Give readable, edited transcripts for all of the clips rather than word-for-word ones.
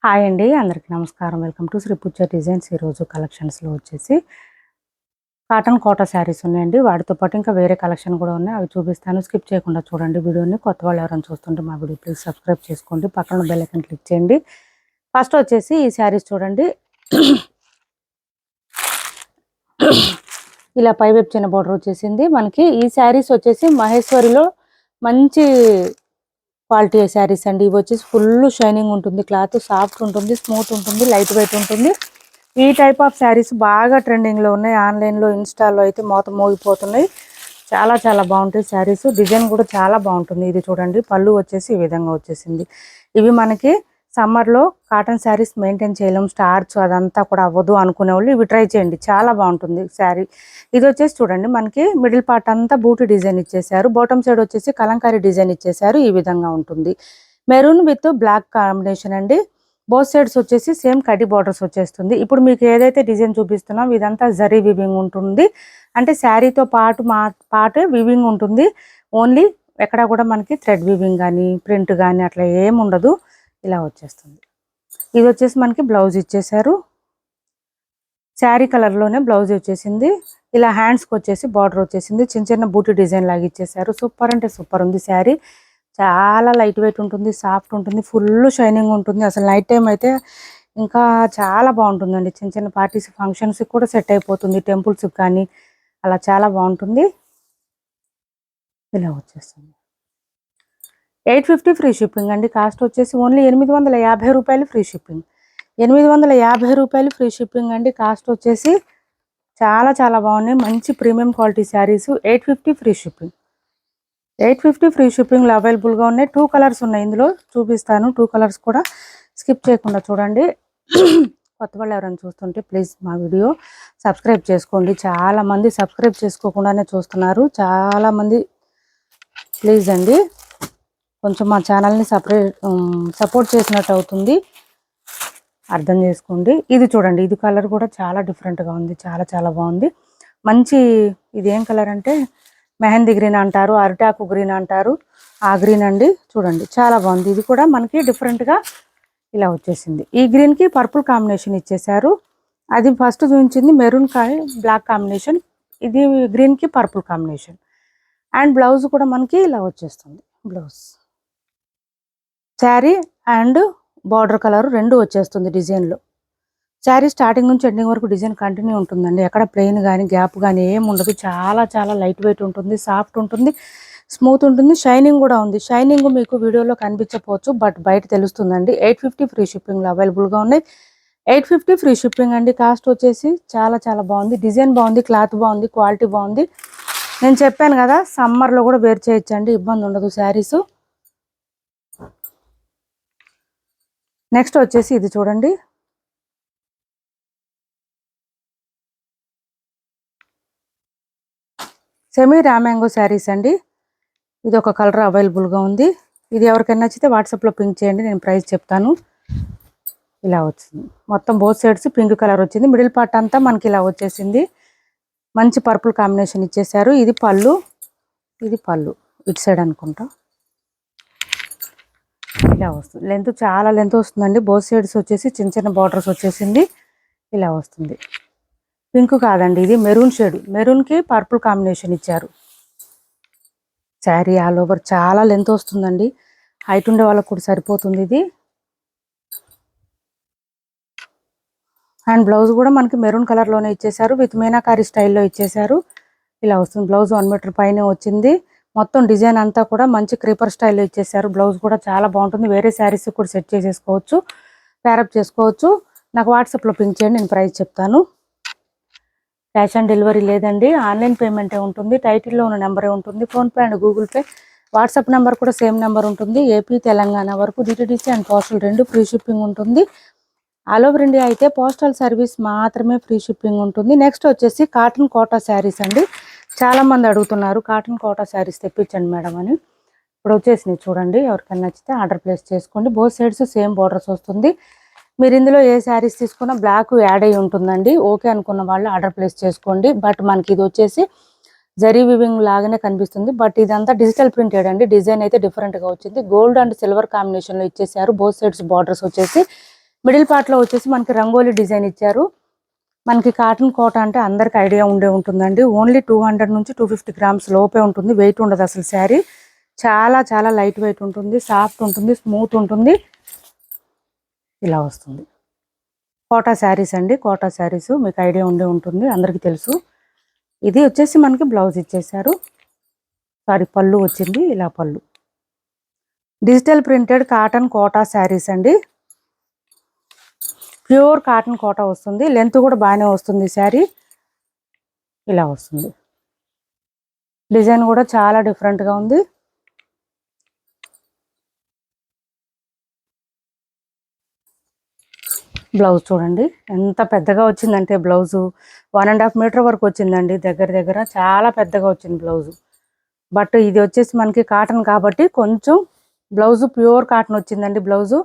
Hi అండి, అందరికీ నమస్కారం. వెల్కమ్ టు శ్రీ పుచ్చ డిజైన్స్. ఈరోజు కలెక్షన్స్లో వచ్చేసి కాటన్ కోటా శారీస్ ఉన్నాయండి. వాటితో పాటు ఇంకా వేరే కలెక్షన్ కూడా ఉన్నాయి, అవి చూపిస్తాను. స్కిప్ చేయకుండా చూడండి వీడియోని. కొత్త వాళ్ళు ఎవరైనా చూస్తుంటే మా వీడియో ప్లీజ్ సబ్స్క్రైబ్ చేసుకోండి, పక్కన బెల్ ఐకాన్ క్లిక్ చేయండి. ఫస్ట్ వచ్చేసి ఈ శారీస్ చూడండి. ఇలా పైవైపు చిన్న బోర్డర్ వచ్చేసింది మనకి. ఈ శారీస్ వచ్చేసి మహేశ్వరిలో మంచి క్వాలిటీ శారీస్ అండి. ఇవి వచ్చేసి ఫుల్ షైనింగ్ ఉంటుంది, క్లాత్ సాఫ్ట్ ఉంటుంది, స్మూత్ ఉంటుంది, లైట్ వెయిట్ ఉంటుంది. ఈ టైప్ ఆఫ్ శారీస్ బాగా ట్రెండింగ్లో ఉన్నాయి. ఆన్లైన్లో ఇన్స్టాలో అయితే మోగిపోతున్నాయి. చాలా చాలా బాగుంటాయి శారీస్. డిజైన్ కూడా చాలా బాగుంటుంది. ఇది చూడండి, పళ్ళు వచ్చేసి ఈ విధంగా వచ్చేసింది. ఇవి మనకి సమ్మర్లో కాటన్ శారీస్ మెయింటైన్ చేయలేం, స్టార్చ్ అదంతా కూడా అవ్వదు అనుకునే వాళ్ళు ఇవి ట్రై చేయండి, చాలా బాగుంటుంది శారీ. ఇది వచ్చేసి చూడండి, మనకి మిడిల్ పార్ట్ అంతా బూటీ డిజైన్ ఇచ్చేసారు, బాటమ్ సైడ్ వచ్చేసి కలంకారీ డిజైన్ ఇచ్చేసారు. ఈ విధంగా ఉంటుంది. మెరూన్ విత్ బ్లాక్ కాంబినేషన్ అండి. బోత్ సైడ్స్ వచ్చేసి సేమ్ కడ్డీ బార్డర్స్ వచ్చేస్తుంది. ఇప్పుడు మీకు ఏదైతే డిజైన్ చూపిస్తున్నాం ఇదంతా జరీ వివింగ్ ఉంటుంది, అంటే శారీతో పాటు వివింగ్ ఉంటుంది. ఓన్లీ ఎక్కడ కూడా మనకి థ్రెడ్ వివింగ్ కానీ ప్రింట్ కానీ అట్లా ఏమి ఉండదు. ఇలా వచ్చేస్తుంది. ఇది వచ్చేసి మనకి బ్లౌజ్ ఇచ్చేసారు, శారీ కలర్లోనే బ్లౌజ్ వచ్చేసింది. ఇలా హ్యాండ్స్కి వచ్చేసి బార్డర్ వచ్చేసింది, చిన్న చిన్న బూటీ డిజైన్ లాగా ఇచ్చేసారు. సూపర్ అంటే సూపర్ ఉంది శారీ. చాలా లైట్ వెయిట్ ఉంటుంది, సాఫ్ట్ ఉంటుంది, ఫుల్ షైనింగ్ ఉంటుంది. అసలు నైట్ టైం అయితే ఇంకా చాలా బాగుంటుందండి. చిన్న చిన్న పార్టీస్ ఫంక్షన్స్కి కూడా సెట్ అయిపోతుంది, టెంపుల్స్కి కానీ అలా చాలా బాగుంటుంది. ఇలా వచ్చేస్తుంది. 850 ఫ్రీ షిప్పింగ్ అండి. కాస్ట్ వచ్చేసి ఓన్లీ 850 రూపాయలు ఫ్రీ షిప్పింగ్. 850 రూపాయలు ఫ్రీ షిప్పింగ్ అండి. కాస్ట్ వచ్చేసి చాలా చాలా బాగున్నాయి, మంచి premium quality saris. 850 free shipping. 850 free షిప్పింగ్లో అవైలబుల్గా ఉన్నాయి. 2 కలర్స్ ఉన్నాయి, ఇందులో చూపిస్తాను. 2 కలర్స్ కూడా స్కిప్ చేయకుండా చూడండి. కొత్త వాళ్ళు ఎవరైనా చూస్తుంటే ప్లీజ్ మా వీడియో సబ్స్క్రైబ్ చేసుకోండి. చాలామంది సబ్స్క్రైబ్ చేసుకోకుండానే చూస్తున్నారు చాలామంది. ప్లీజ్ అండి, కొంచెం మా ఛానల్ని సపోర్ట్ చేసినట్టు అవుతుంది, అర్థం చేసుకోండి. ఇది చూడండి, ఇది కలర్ కూడా చాలా డిఫరెంట్గా ఉంది, చాలా చాలా బాగుంది. మంచి ఇది ఏం కలర్ అంటే మెహందీ గ్రీన్ అంటారు, అరిటాకు గ్రీన్ అంటారు, ఆ గ్రీన్ అండి. చూడండి చాలా బాగుంది. ఇది కూడా మనకి డిఫరెంట్గా ఇలా వచ్చేసింది. ఈ గ్రీన్కి పర్పుల్ కాంబినేషన్ ఇచ్చేసారు. అది ఫస్ట్ చూపించింది మెరూన్ బ్లాక్ కాంబినేషన్, ఇది గ్రీన్కి పర్పుల్ కాంబినేషన్. అండ్ బ్లౌజ్ కూడా మనకి ఇలా వచ్చేస్తుంది. Blouse sari and border colour రెండు వచ్చేస్తుంది డిజైన్లో. శారీ స్టార్టింగ్ నుంచి ఎండింగ్ వరకు డిజైన్ కంటిన్యూ ఉంటుందండి, ఎక్కడ ప్లెయిన్ కానీ గ్యాప్ కానీ ఏం ఉండదు. చాలా చాలా లైట్ వెయిట్ ఉంటుంది, సాఫ్ట్ ఉంటుంది, స్మూత్ ఉంటుంది, షైనింగ్ కూడా ఉంది. షైనింగ్ మీకు వీడియోలో కనిపించకపోవచ్చు, బట్ బయట తెలుస్తుందండి. 850 ఫ్రీ షిప్పింగ్లో అవైలబుల్గా ఉన్నాయి. 850 ఫ్రీ షిప్పింగ్ అండి. కాస్ట్ వచ్చేసి చాలా చాలా బాగుంది, డిజైన్ బాగుంది, క్లాత్ బాగుంది, క్వాలిటీ బాగుంది. నేను చెప్పాను కదా, సమ్మర్లో కూడా వేర్ చేయొచ్చండి, ఇబ్బంది ఉండదు శారీస్. నెక్స్ట్ వచ్చేసి ఇది చూడండి, సెమీ రామ్యాంగో శారీస్ అండి. ఇది ఒక కలర్ అవైలబుల్గా ఉంది. ఇది ఎవరికైనా నచ్చితే వాట్సాప్లో పింక్ చేయండి, నేను ప్రైస్ చెప్తాను. ఇలా వచ్చింది మొత్తం బోత్ సైడ్స్ పింక్ కలర్ వచ్చింది. మిడిల్ పార్ట్ అంతా మనకి ఇలా వచ్చేసింది, మంచి పర్పుల్ కాంబినేషన్ ఇచ్చేసారు. ఇది పళ్ళు, ఇది పళ్ళు ఇటు సైడ్ అనుకుంటా. ఇలా వస్తుంది, లెంత్ చాలా లెంత్ వస్తుందండి. బోత్ సైడ్స్ వచ్చేసి చిన్న చిన్న బార్డర్స్ వచ్చేసింది. ఇలా వస్తుంది. పింక్ కాదండి, ఇది మెరూన్ షేడ్, మెరూన్కి పర్పుల్ కాంబినేషన్ ఇచ్చారు. శారీ ఆల్ ఓవర్ చాలా లెంత్ వస్తుందండి, హైట్ ఉండే వాళ్ళకు కూడా సరిపోతుంది ఇది. అండ్ బ్లౌజ్ కూడా మనకి మెరూన్ కలర్లోనే ఇచ్చేసారు, విత్ మీనాకారి స్టైల్లో ఇచ్చేసారు. ఇలా వస్తుంది. బ్లౌజ్ 1 మీటర్ పైనే వచ్చింది. మొత్తం డిజైన్ అంతా కూడా మంచి క్రీపర్ స్టైల్లో ఇచ్చేసారు. బ్లౌజ్ కూడా చాలా బాగుంటుంది, వేరే శారీస్ కూడా సెట్ చేసేసుకోవచ్చు, ప్యారప్ చేసుకోవచ్చు. నాకు వాట్సాప్లో పింక్ చేయండి, నేను ప్రైస్ చెప్తాను. క్యాష్ ఆన్ డెలివరీ లేదండి, ఆన్లైన్ పేమెంటే ఉంటుంది. టైటిల్లో ఉన్న నెంబరే ఉంటుంది, PhonePe and Google Pay. WhatsApp number కూడా సేమ్ నెంబర్ ఉంటుంది. ఏపీ తెలంగాణ వరకు డిటిడిసి అండ్ పోస్టల్ రెండు ఫ్రీ షిప్పింగ్ ఉంటుంది. ఆల్ ఓవర్ ఇండియా అయితే పోస్టల్ సర్వీస్ మాత్రమే ఫ్రీ షిప్పింగ్ ఉంటుంది. నెక్స్ట్ వచ్చేసి కాటన్ కోటా శారీస్ అండి. చాలామంది అడుగుతున్నారు కాటన్ కోటా శారీస్ తెప్పించండి మేడం అని. ఇప్పుడు వచ్చేసినాయి చూడండి, ఎవరికైనా నచ్చితే ఆర్డర్ ప్లేస్ చేసుకోండి. బోత్ సైడ్స్ సేమ్ బార్డర్స్ వస్తుంది. మీరు ఇందులో ఏ శారీస్ తీసుకున్నా బ్లాక్ యాడ్ అయి ఉంటుందండి. ఓకే అనుకున్న వాళ్ళు ఆర్డర్ ప్లేస్ చేసుకోండి. బట్ మనకి ఇది వచ్చేసి జరీ వివింగ్ లాగానే కనిపిస్తుంది, బట్ ఇదంతా డిజిటల్ ప్రింటెడ్ అండి. డిజైన్ అయితే డిఫరెంట్గా వచ్చింది, గోల్డ్ అండ్ సిల్వర్ కాంబినేషన్లో ఇచ్చేసారు. బోత్ సైడ్స్ బార్డర్స్ వచ్చేసి మిడిల్ పార్ట్ లో వచ్చేసి మనకి రంగోలీ డిజైన్ ఇచ్చారు. మనకి కాటన్ కోట అంటే అందరికి ఐడియా ఉంటుందండి. ఓన్లీ 200 నుంచి 250 గ్రామ్స్ లోపే ఉంటుంది. వెయిట్ ఉండదు అసలు శారీ. చాలా చాలా లైట్ వెయిట్ ఉంటుంది, సాఫ్ట్ ఉంటుంది, స్మూత్ ఉంటుంది. ఇలా వస్తుంది. కోటా శారీస్ అండి. కోటా శారీస్ మీకు ఐడియా ఉంటుంది, అందరికీ తెలుసు. ఇది వచ్చేసి మనకి బ్లౌజ్ ఇచ్చేసారు. సారీ, పళ్ళు వచ్చింది. ఇలా పళ్ళు. Digital printed cotton Kota saris అండి. ప్యూర్ కాటన్ కోటా వస్తుంది. లెంత్ కూడా బాగానే వస్తుంది శారీ. ఇలా వస్తుంది. డిజైన్ కూడా చాలా డిఫరెంట్గా ఉంది. బ్లౌజ్ చూడండి ఎంత పెద్దగా వచ్చిందంటే, బ్లౌజు 1.5 మీటర్ వరకు వచ్చిందండి. దగ్గర చాలా పెద్దగా వచ్చింది బ్లౌజు. బట్ ఇది వచ్చేసి మనకి కాటన్ కాబట్టి కొంచెం బ్లౌజు ప్యూర్ కాటన్ వచ్చిందండి. బ్లౌజు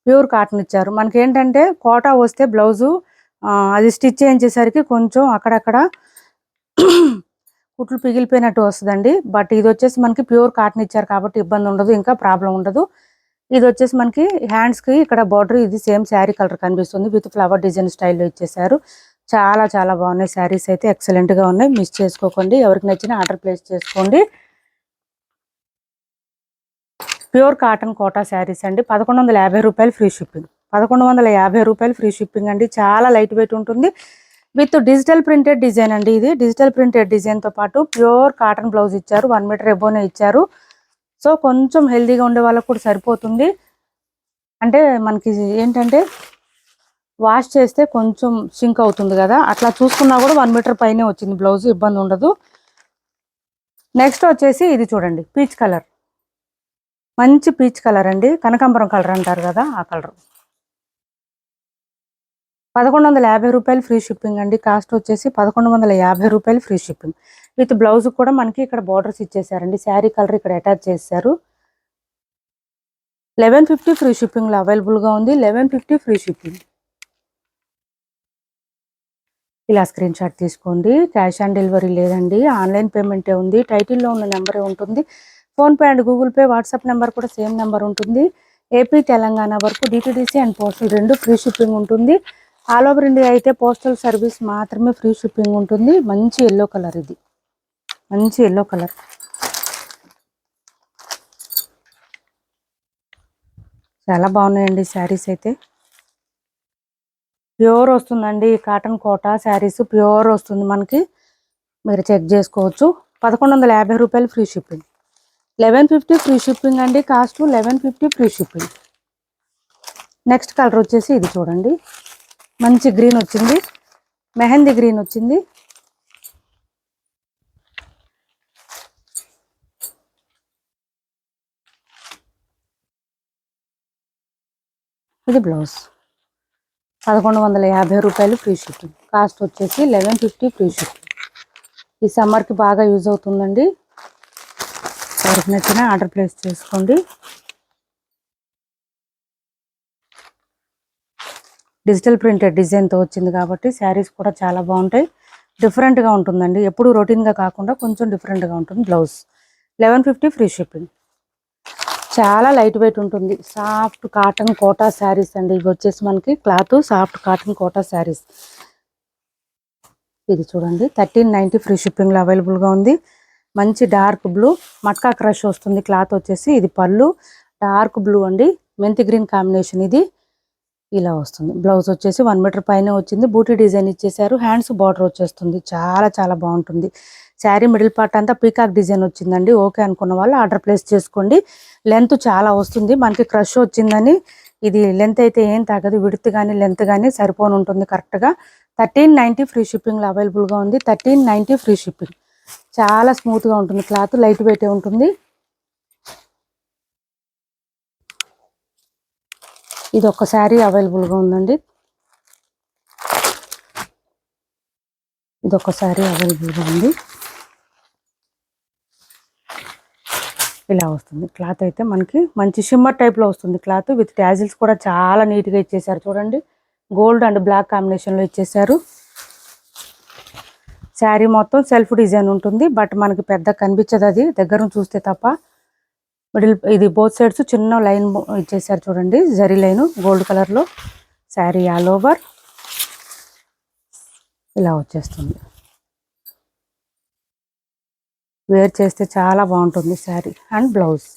ప్యూర్ కాటన్ ఇచ్చారు. మనకి ఏంటంటే కోటా వస్తే బ్లౌజు అది స్టిచ్ చేయించేసరికి కొంచెం అక్కడక్కడ కుట్లు పిగిలిపోయినట్టు వస్తుందండి. బట్ ఇది వచ్చేసి మనకి ప్యూర్ కాటన్ ఇచ్చారు కాబట్టి ఇబ్బంది ఉండదు, ఇంకా ప్రాబ్లం ఉండదు. ఇది వచ్చేసి మనకి హ్యాండ్స్కి ఇక్కడ బార్డర్ ఇది సేమ్ శారీ కలర్ కనిపిస్తుంది. విత్ ఫ్లవర్ డిజైన్ స్టైల్లో ఇచ్చేసారు. చాలా చాలా బాగున్నాయి. శారీస్ అయితే ఎక్సలెంట్గా ఉన్నాయి. మిస్ చేసుకోకండి. ఎవరికి నచ్చినా ఆర్డర్ ప్లేస్ చేసుకోండి. ప్యూర్ కాటన్ కోటా శారీస్ అండి. 1150 రూపాయలు ఫ్రీ షిప్పింగ్. 1150 రూపాయలు ఫ్రీ షిప్పింగ్ అండి. చాలా లైట్ వెయిట్ ఉంటుంది. విత్ డిజిటల్ ప్రింటెడ్ డిజైన్ అండి. ఇది డిజిటల్ ప్రింటెడ్ డిజైన్తో పాటు ప్యూర్ కాటన్ బ్లౌజ్ ఇచ్చారు. 1 మీటర్ ఎబోనే ఇచ్చారు. సో కొంచెం హెల్దీగా ఉండే వాళ్ళకు కూడా సరిపోతుంది. అంటే మనకి ఏంటంటే వాష్ చేస్తే కొంచెం సింక్ అవుతుంది కదా, అట్లా చూసుకున్నా కూడా 1 మీటర్ పైనే వచ్చింది బ్లౌజ్. ఇబ్బంది ఉండదు. నెక్స్ట్ వచ్చేసి ఇది చూడండి, పీచ్ కలర్. మంచి పీచ్ కలర్ అండి. కనకాంబరం కలర్ అంటారు కదా, ఆ కలర్. 1150 రూపాయలు ఫ్రీ షిప్పింగ్ అండి. కాస్ట్ వచ్చేసి 1150 రూపాయలు ఫ్రీ షిప్పింగ్. విత్ బ్లౌజ్ కూడా మనకి ఇక్కడ బార్డర్స్ ఇచ్చేసారండి. శారీ కలర్ ఇక్కడ అటాచ్ చేశారు. 1150 ఫ్రీ షిప్పింగ్లో అవైలబుల్గా ఉంది. 1150 ఫ్రీ షిప్పింగ్. ఇలా స్క్రీన్ షాట్ తీసుకోండి. క్యాష్ ఆన్ డెలివరీ లేదండి, ఆన్లైన్ పేమెంటే ఉంది. టైటిల్లో ఉన్న నెంబరే ఉంటుంది. PhonePe and Google Pay, WhatsApp number కూడా సేమ్ నెంబర్ ఉంటుంది. ఏపీ తెలంగాణ వరకు DTDC and postal 2 free shipping ఉంటుంది. ఆల్ ఓవర్ ఇండియా అయితే పోస్టల్ సర్వీస్ మాత్రమే ఫ్రీ షిప్పింగ్ ఉంటుంది. మంచి ఎల్లో కలర్. ఇది మంచి ఎల్లో కలర్. చాలా బాగున్నాయండి శారీస్ అయితే. ప్యూర్ వస్తుందండి. కాటన్ కోటా శారీస్ ప్యూర్ వస్తుంది మనకి. మీరు చెక్ చేసుకోవచ్చు. 1150 రూపాయలు ఫ్రీ షిప్పింగ్. 1150 ఫ్రీ షిప్పింగ్ అండి. Cost 1150 free shipping. Next colour వచ్చేసి ఇది చూడండి, మంచి గ్రీన్ వచ్చింది. మెహందీ గ్రీన్ వచ్చింది. ఇది బ్లౌజ్. 1150 రూపాయలు ఫ్రీ షిప్పింగ్. కాస్ట్ వచ్చేసి 1150 ఫ్రీ షిప్పింగ్. ఈ సమ్మర్కి బాగా యూజ్ అవుతుందండి. ఎవరికి నచ్చినా ఆర్డర్ ప్లేస్ చేసుకోండి. డిజిటల్ ప్రింటెడ్ డిజైన్తో వచ్చింది కాబట్టి శారీస్ కూడా చాలా బాగుంటాయి. డిఫరెంట్గా ఉంటుందండి. ఎప్పుడు రొటీన్గా కాకుండా కొంచెం డిఫరెంట్గా ఉంటుంది. Blouse 1150 free shipping. చాలా లైట్ వెయిట్ ఉంటుంది. సాఫ్ట్ కాటన్ కోటా శారీస్ అండి. ఇవి వచ్చేసి మనకి cloth soft cotton Kota saris. ఇది చూడండి, 1390 ఫ్రీ షిప్పింగ్లో అవైలబుల్గా ఉంది. మంచి డార్క్ బ్లూ మట్కా క్రష్ వస్తుంది. క్లాత్ వచ్చేసి ఇది పళ్ళు డార్క్ బ్లూ అండి, మెంతి గ్రీన్ కాంబినేషన్. ఇది ఇలా వస్తుంది. బ్లౌజ్ వచ్చేసి 1 మీటర్ పైన వచ్చింది. బూటీ డిజైన్ ఇచ్చేసారు. హ్యాండ్స్ బార్డర్ వచ్చేస్తుంది. చాలా చాలా బాగుంటుంది. శారీ మిడిల్ పార్ట్ అంతా పీకాక్ డిజైన్ వచ్చిందండి. ఓకే అనుకున్న వాళ్ళు ఆర్డర్ ప్లేస్ చేసుకోండి. లెంత్ చాలా వస్తుంది. మనకి క్రష్ వచ్చిందని ఇది లెంత్ అయితే ఏం తగ్గదు. విడ్త్ కానీ లెంత్ కానీ సరిపోని ఉంటుంది కరెక్ట్గా. 1390 ఫ్రీ షిప్పింగ్లో అవైలబుల్గా ఉంది. 1390 ఫ్రీ షిప్పింగ్. చాలా స్మూత్గా ఉంటుంది. క్లాత్ లైట్ వెయిటే ఉంటుంది. ఇది ఒక శారీ అవైలబుల్గా ఉందండి. ఇది ఒక శారీ అవైలబుల్గా ఉంది. ఇలా వస్తుంది. క్లాత్ అయితే మనకి మంచి షిమ్మర్ టైప్లో వస్తుంది. క్లాత్ విత్ ట్యాజిల్స్ కూడా చాలా నీట్గా ఇచ్చేసారు. చూడండి, గోల్డ్ అండ్ బ్లాక్ కాంబినేషన్లో ఇచ్చేసారు. శారీ మొత్తం సెల్ఫ్ డిజైన్ ఉంటుంది. బట్ మనకి పెద్ద కనిపించదు అది దగ్గర చూస్తే తప్ప. మిడిల్ ఇది బోత్ సైడ్స్ చిన్న లైన్ ఇచ్చేసారు చూడండి, జరీ లైన్ గోల్డ్ కలర్లో. శారీ ఆల్ ఓవర్ ఇలా వచ్చేస్తుంది. వేర్ చేస్తే చాలా బాగుంటుంది sari. And blouse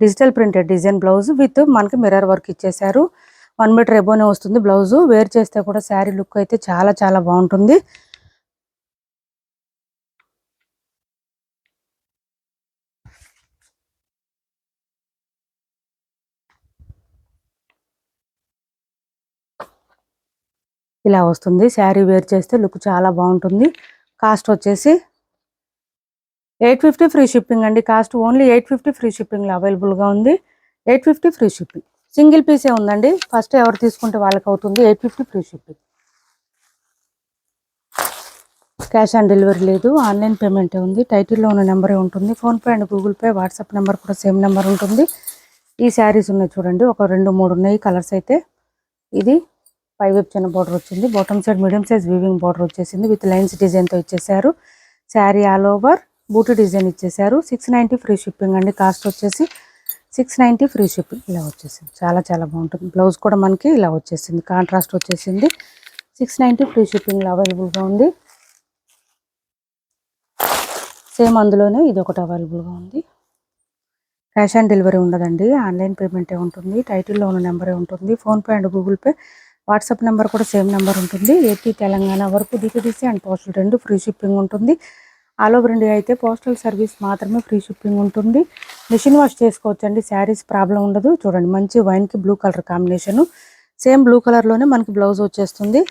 digital printed design blouse with మనకి మిర్రర్ వర్క్ ఇచ్చేసారు. 1 మీటర్ ఎబోనే వస్తుంది బ్లౌజు. వేర్ చేస్తే కూడా శారీ లుక్ అయితే చాలా చాలా బాగుంటుంది. ఇలా వస్తుంది శారీ. వేర్ చేస్తే లుక్ చాలా బాగుంటుంది. కాస్ట్ వచ్చేసి 850 ఫ్రీ షిప్పింగ్ అండి. కాస్ట్ ఓన్లీ 850 ఫ్రీ షిప్పింగ్లో అవైలబుల్గా ఉంది. 850 ఫ్రీ షిప్పింగ్. సింగిల్ పీసే ఉందండి. ఫస్ట్ ఎవరు తీసుకుంటే వాళ్ళకి అవుతుంది. 850 free shipping. Cash on delivery లేదు, ఆన్లైన్ పేమెంటే ఉంది. టైటిల్లో ఉన్న నెంబరే ఉంటుంది. PhonePe and Google Pay, WhatsApp number కూడా సేమ్ నెంబర్ ఉంటుంది. ఈ శారీస్ ఉన్నాయి చూడండి, ఒక 2-3 ఉన్నాయి కలర్స్ అయితే. ఇది పైవైపు చిన్న బార్డర్ వచ్చింది, bottom side medium size weaving border వచ్చేసింది విత్ లైన్స్ డిజైన్తో ఇచ్చేసారు. శారీ ఆల్ ఓవర్ బూటీ డిజైన్ ఇచ్చేసారు. 690 ఫ్రీ షిప్పింగ్ అండి. కాస్ట్ వచ్చేసి 690 ఫ్రీ షిప్పింగ్. ఇలా వచ్చేసింది, చాలా చాలా బాగుంటుంది. బ్లౌజ్ కూడా మనకి ఇలా వచ్చేసింది, కాంట్రాస్ట్ వచ్చేసింది. 690 ఫ్రీ షిప్పింగ్లో అవైలబుల్గా ఉంది. సేమ్ అందులోనే ఇది ఒకటి అవైలబుల్గా ఉంది. క్యాష్ ఆన్ డెలివరీ ఉండదండి, ఆన్లైన్ పేమెంటే ఉంటుంది. టైటిల్లో ఉన్న నెంబరే ఉంటుంది. PhonePe and Google Pay, WhatsApp number కూడా సేమ్ నెంబర్ ఉంటుంది. ఏపీ తెలంగాణ వరకు DTDC and postal 2 free shipping ఉంటుంది. ఆల్ ఓవర్ ఇండియా అయితే పోస్టల్ సర్వీస్ మాత్రమే ఫ్రీ షిప్పింగ్ ఉంటుంది. మిషన్ వాష్ చేసుకోవచ్చండి, శారీస్ ప్రాబ్లం ఉండదు. చూడండి, మంచి వైన్కి blue colour combination. Same blue కలర్లోనే మనకి బ్లౌజ్ వచ్చేస్తుంది.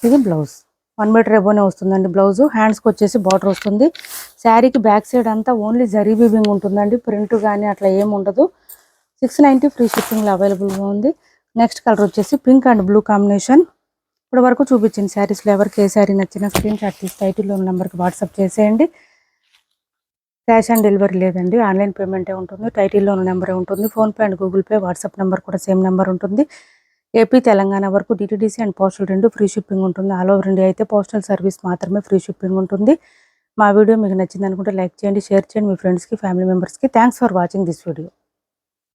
ఇది బ్లౌజ్ 1 మీటర్ ఎబోనే వస్తుందండి బ్లౌజ్. హ్యాండ్స్కి వచ్చేసి బార్డర్ వస్తుంది. శారీకి బ్యాక్ సైడ్ అంతా ఓన్లీ జరీ వీవింగ్ ఉంటుందండి, ప్రింట్ కానీ అట్లా ఏమి ఉండదు. 690 ఫ్రీ షిప్పింగ్లో అవైలబుల్గా ఉంది. నెక్స్ట్ కలర్ వచ్చేసి పింక్ అండ్ బ్లూ కాంబినేషన్. ఇప్పుడు వరకు చూపించిన శారీస్లో ఎవరికి ఏ శారీ నచ్చిన స్క్రీన్ షాట్ తీసి టైటిల్లో ఉన్న నెంబర్కి వాట్సాప్ చేసేయండి. క్యాష్ ఆన్ డెలివరీ లేదండి, ఆన్లైన్ పేమెంటే ఉంటుంది. టైటిల్లో ఉన్న నెంబరే ఉంటుంది. PhonePe and Google Pay, WhatsApp number కూడా సేమ్ నెంబర్ ఉంటుంది. ఏపీ తెలంగాణ వరకు DTDC and postal 2 free shipping ఉంటుంది. ఆల్ ఓవర్ ఇండియా అయితే పోస్టల్ సర్వీస్ మాత్రమే ఫ్రీ షిప్పింగ్ ఉంటుంది. మా వీడియో మీకు నచ్చింది అనుకుంటే లైక్ చేయండి, షేర్ చేయండి మీ ఫ్రెండ్స్కి, ఫ్యామిలీ మెంబర్స్కి. Thanks for watching this video.